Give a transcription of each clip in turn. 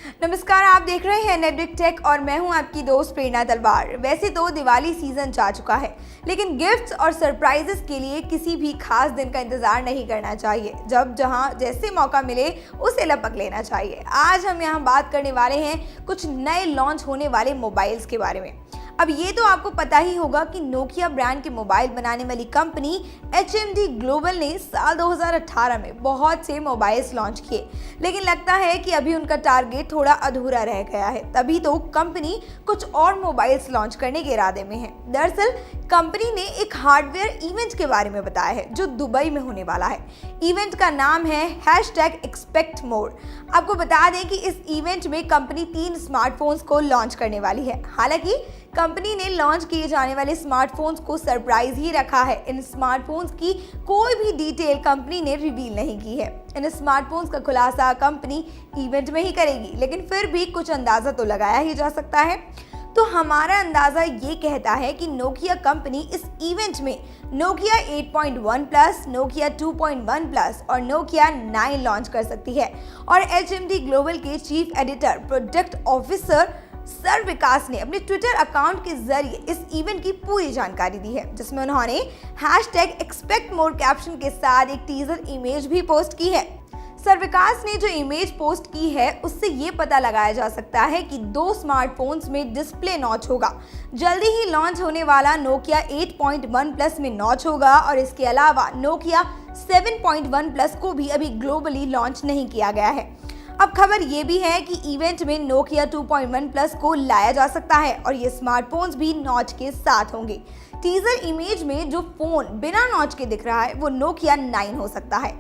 नमस्कार, आप देख रहे हैं नेड्रिक टेक और मैं हूं आपकी दोस्त प्रेरणा तलवार। वैसे तो दिवाली सीजन जा चुका है, लेकिन गिफ्ट्स और सरप्राइजेस के लिए किसी भी खास दिन का इंतजार नहीं करना चाहिए। जब जहां जैसे मौका मिले उसे लपक लेना चाहिए। आज हम यहां बात करने वाले हैं कुछ नए लॉन्च होने वाले मोबाइल्स के बारे में। अब ये तो आपको पता ही होगा कि नोकिया ब्रांड के मोबाइल बनाने वाली कंपनी HMD ग्लोबल ने साल 2018 में बहुत से मोबाइल्स लॉन्च किए, लेकिन लगता है कि अभी उनका टारगेट थोड़ा अधूरा रह गया है। तभी तो कंपनी कुछ और मोबाइल्स लॉन्च करने के इरादे में है। दरअसल कंपनी ने एक हार्डवेयर इवेंट के बारे में बताया है जो दुबई में होने वाला है। इवेंट का नाम है #expect_more। आपको बता दें कि इस इवेंट में कंपनी 3 स्मार्टफोन्स को लॉन्च करने वाली है। हालांकि कंपनी ने लॉन्च किए जाने वाले स्मार्टफोन्स को सरप्राइज ही रखा है। इन स्मार्टफोन्स की कोई भी डिटेल कंपनी ने रिवील नहीं की है। इन स्मार्टफोन्स का खुलासा कंपनी इवेंट में ही करेगी, लेकिन फिर भी कुछ अंदाजा तो लगाया ही जा सकता है। तो हमारा अंदाजा ये कहता है कि नोकिया कंपनी इस इवेंट में नोकिया 8.1 प्लस, नोकिया 2.1 प्लस और नोकिया 9 लॉन्च कर सकती है। और HMD ग्लोबल के chief editor product officer sir Vikas ने अपने ट्विटर अकाउंट के जरिए इस इवेंट की पूरी जानकारी दी है, जिसमें उन्होंने #expect_more कैप्शन के साथ एक टीजर इमेज भी पोस्ट की है। सर विकास ने जो इमेज पोस्ट की है उससे ये पता लगाया जा सकता है कि 2 स्मार्टफोन्स में डिस्प्ले नॉच होगा। जल्दी ही लॉन्च होने वाला नोकिया 8.1 प्लस में नॉच होगा और इसके अलावा नोकिया 7.1 प्लस को भी अभी ग्लोबली लॉन्च नहीं किया गया है। अब खबर ये भी है कि इवेंट में नोकिया 2.1 प्लस को लाया जा सकता है और ये स्मार्टफोन्स भी नॉच के साथ होंगे। टीजर इमेज में जो फोन बिना नॉच के दिख रहा है वो नोकिया 9 हो सकता है।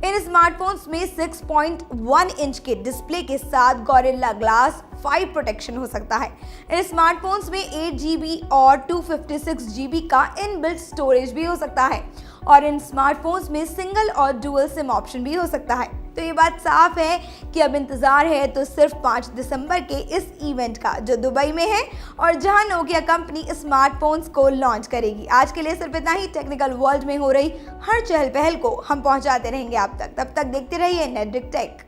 इन स्मार्टफोन्स में 6.1 इंच के डिस्प्ले के साथ गोरिल्ला ग्लास 5 प्रोटेक्शन हो सकता है। इन स्मार्टफोन्स में 8GB और 256GB का इनबिल्ट स्टोरेज भी हो सकता है और इन स्मार्टफोन्स में सिंगल और डुअल सिम ऑप्शन भी हो सकता है। तो ये बात साफ है कि अब इंतजार है तो सिर्फ 5 दिसंबर के इस इवेंट का, जो दुबई में है और जहां नोकिया कंपनी स्मार्टफोन्स को लॉन्च करेगी। आज के लिए सिर्फ इतना ही। टेक्निकल वर्ल्ड में हो रही हर चहल पहल को हम पहुंचाते रहेंगे आप तक। तब तक देखते रहिए नेड्रिक टेक।